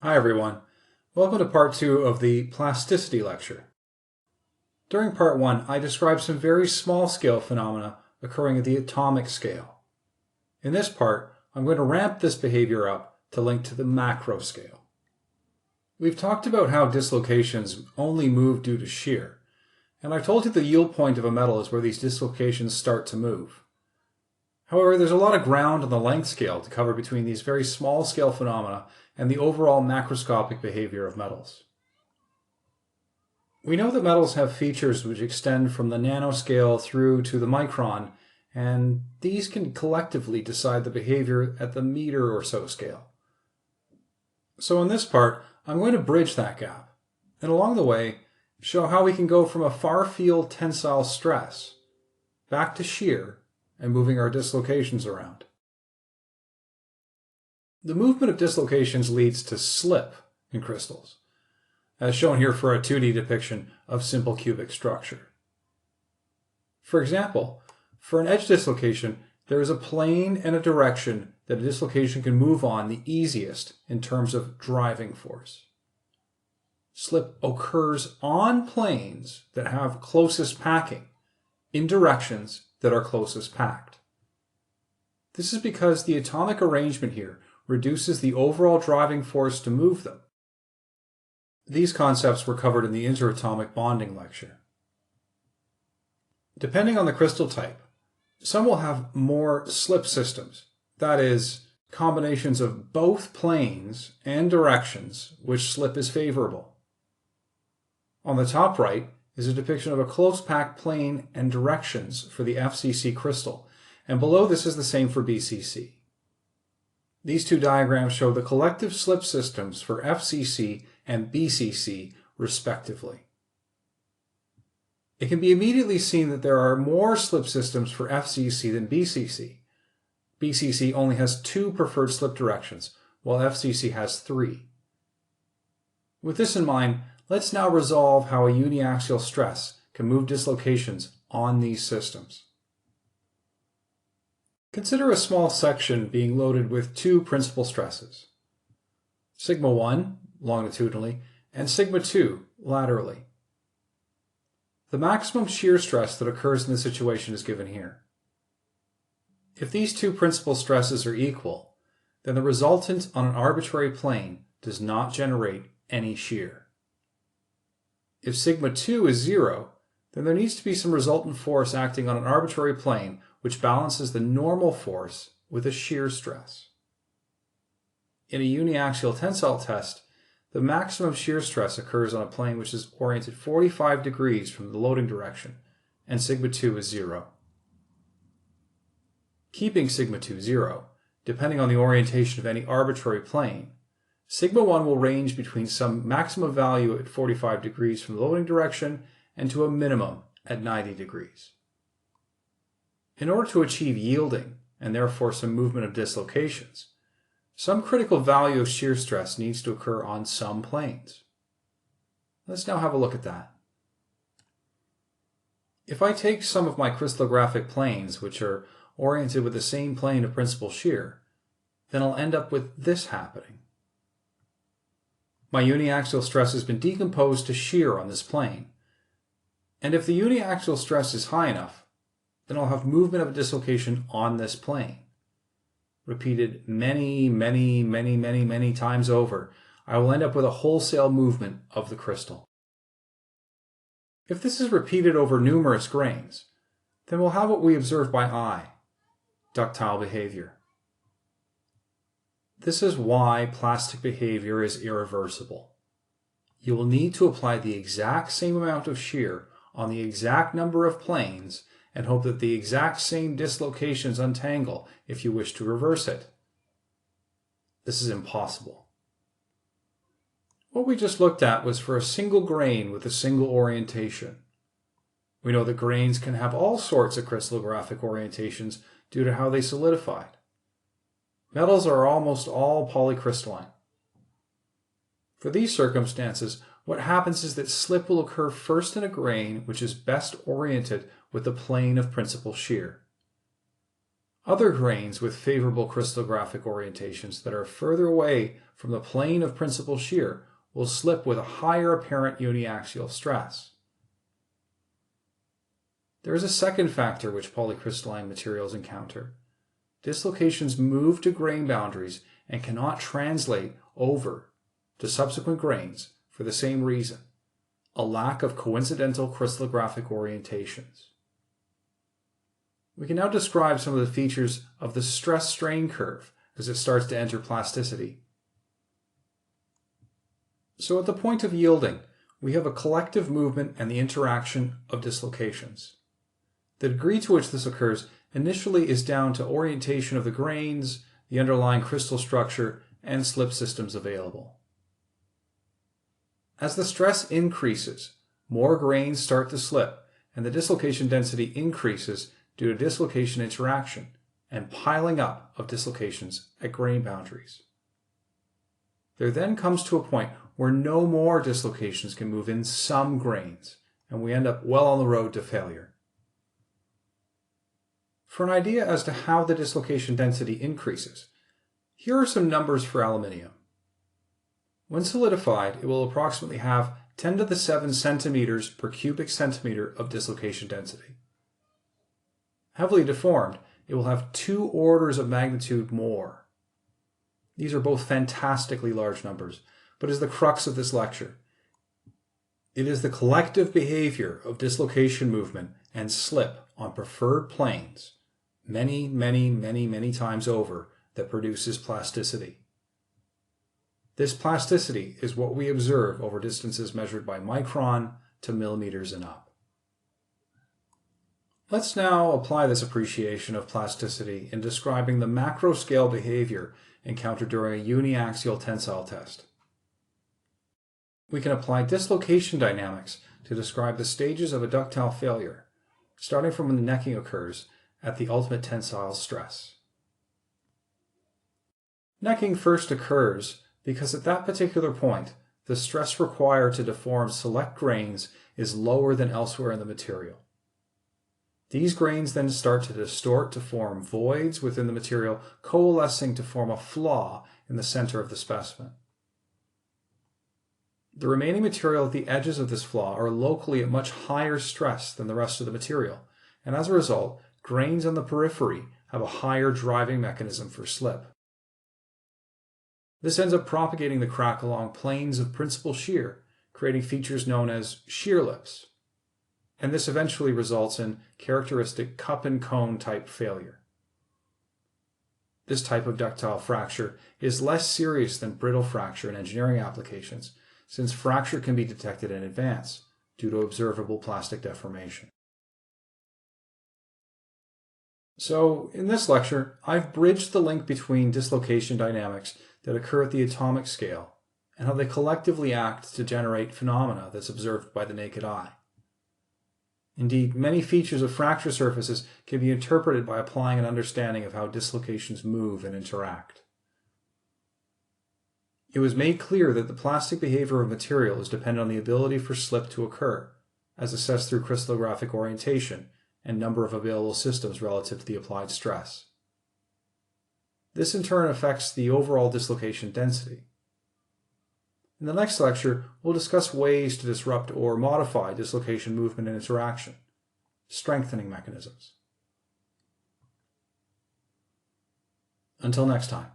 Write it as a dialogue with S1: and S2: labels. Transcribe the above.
S1: Hi everyone. Welcome to part 2 of the Plasticity lecture. During part 1, I described some very small scale phenomena occurring at the atomic scale. In this part, I'm going to ramp this behavior up to link to the macro scale. We've talked about how dislocations only move due to shear, and I told you the yield point of a metal is where these dislocations start to move. However, there's a lot of ground on the length scale to cover between these very small scale phenomena and the overall macroscopic behavior of metals. We know that metals have features which extend from the nanoscale through to the micron, and these can collectively decide the behavior at the meter or so scale. So in this part, I'm going to bridge that gap, and along the way, show how we can go from a far-field tensile stress back to shear and moving our dislocations around. The movement of dislocations leads to slip in crystals, as shown here for a 2D depiction of simple cubic structure. For example, for an edge dislocation, there is a plane and a direction that a dislocation can move on the easiest in terms of driving force. Slip occurs on planes that have closest packing, in directions that are closest packed. This is because the atomic arrangement here reduces the overall driving force to move them. These concepts were covered in the interatomic bonding lecture. Depending on the crystal type, some will have more slip systems, that is, combinations of both planes and directions which slip is favorable. On the top right is a depiction of a close-packed plane and directions for the FCC crystal, and below this is the same for BCC. These two diagrams show the collective slip systems for FCC and BCC, respectively. It can be immediately seen that there are more slip systems for FCC than BCC. BCC only has 2 preferred slip directions, while FCC has 3. With this in mind, let's now resolve how a uniaxial stress can move dislocations on these systems. Consider a small section being loaded with 2 principal stresses, sigma 1 longitudinally and sigma 2 laterally. The maximum shear stress that occurs in this situation is given here. If these 2 principal stresses are equal, then the resultant on an arbitrary plane does not generate any shear. If sigma 2 is 0, then there needs to be some resultant force acting on an arbitrary plane which balances the normal force with a shear stress. In a uniaxial tensile test, the maximum shear stress occurs on a plane which is oriented 45 degrees from the loading direction, and sigma 2 is 0. Keeping sigma 2 0, depending on the orientation of any arbitrary plane, sigma 1 will range between some maximum value at 45 degrees from the loading direction and to a minimum at 90 degrees. In order to achieve yielding, and therefore some movement of dislocations, some critical value of shear stress needs to occur on some planes. Let's now have a look at that. If I take some of my crystallographic planes, which are oriented with the same plane of principal shear, then I'll end up with this happening. My uniaxial stress has been decomposed to shear on this plane, and if the uniaxial stress is high enough, then I'll have movement of a dislocation on this plane. Repeated many times over, I will end up with a wholesale movement of the crystal. If this is repeated over numerous grains, then we'll have what we observe by eye, ductile behavior. This is why plastic behavior is irreversible. You will need to apply the exact same amount of shear on the exact number of planes and hope that the exact same dislocations untangle if you wish to reverse it. This is impossible. What we just looked at was for a single grain with a single orientation. We know that grains can have all sorts of crystallographic orientations due to how they solidified. Metals are almost all polycrystalline. For these circumstances, what happens is that slip will occur first in a grain which is best oriented with the plane of principal shear. Other grains with favorable crystallographic orientations that are further away from the plane of principal shear will slip with a higher apparent uniaxial stress. There is a second factor which polycrystalline materials encounter. Dislocations move to grain boundaries and cannot translate over to subsequent grains for the same reason: a lack of coincidental crystallographic orientations. We can now describe some of the features of the stress-strain curve as it starts to enter plasticity. So at the point of yielding, we have a collective movement and the interaction of dislocations. The degree to which this occurs initially is down to orientation of the grains, the underlying crystal structure, and slip systems available. As the stress increases, more grains start to slip, and the dislocation density increases due to dislocation interaction and piling up of dislocations at grain boundaries. There then comes to a point where no more dislocations can move in some grains, and we end up well on the road to failure. For an idea as to how the dislocation density increases, here are some numbers for aluminium. When solidified, it will approximately have 10 to the 7 centimeters per cubic centimeter of dislocation density. Heavily deformed, it will have 2 orders of magnitude more. These are both fantastically large numbers, but is the crux of this lecture. It is the collective behavior of dislocation movement and slip on preferred planes many times over that produces plasticity. This plasticity is what we observe over distances measured by micron to millimeters and up. Let's now apply this appreciation of plasticity in describing the macro-scale behavior encountered during a uniaxial tensile test. We can apply dislocation dynamics to describe the stages of a ductile failure, starting from when the necking occurs at the ultimate tensile stress. Necking first occurs because at that particular point, the stress required to deform select grains is lower than elsewhere in the material. These grains then start to distort to form voids within the material, coalescing to form a flaw in the center of the specimen. The remaining material at the edges of this flaw are locally at much higher stress than the rest of the material, and as a result, grains on the periphery have a higher driving mechanism for slip. This ends up propagating the crack along planes of principal shear, creating features known as shear lips. And this eventually results in characteristic cup and cone type failure. This type of ductile fracture is less serious than brittle fracture in engineering applications, since fracture can be detected in advance due to observable plastic deformation. So, in this lecture, I've bridged the link between dislocation dynamics that occur at the atomic scale and how they collectively act to generate phenomena that's observed by the naked eye. Indeed, many features of fracture surfaces can be interpreted by applying an understanding of how dislocations move and interact. It was made clear that the plastic behavior of material is dependent on the ability for slip to occur, as assessed through crystallographic orientation and number of available systems relative to the applied stress. This in turn affects the overall dislocation density. In the next lecture, we'll discuss ways to disrupt or modify dislocation movement and interaction, strengthening mechanisms. Until next time.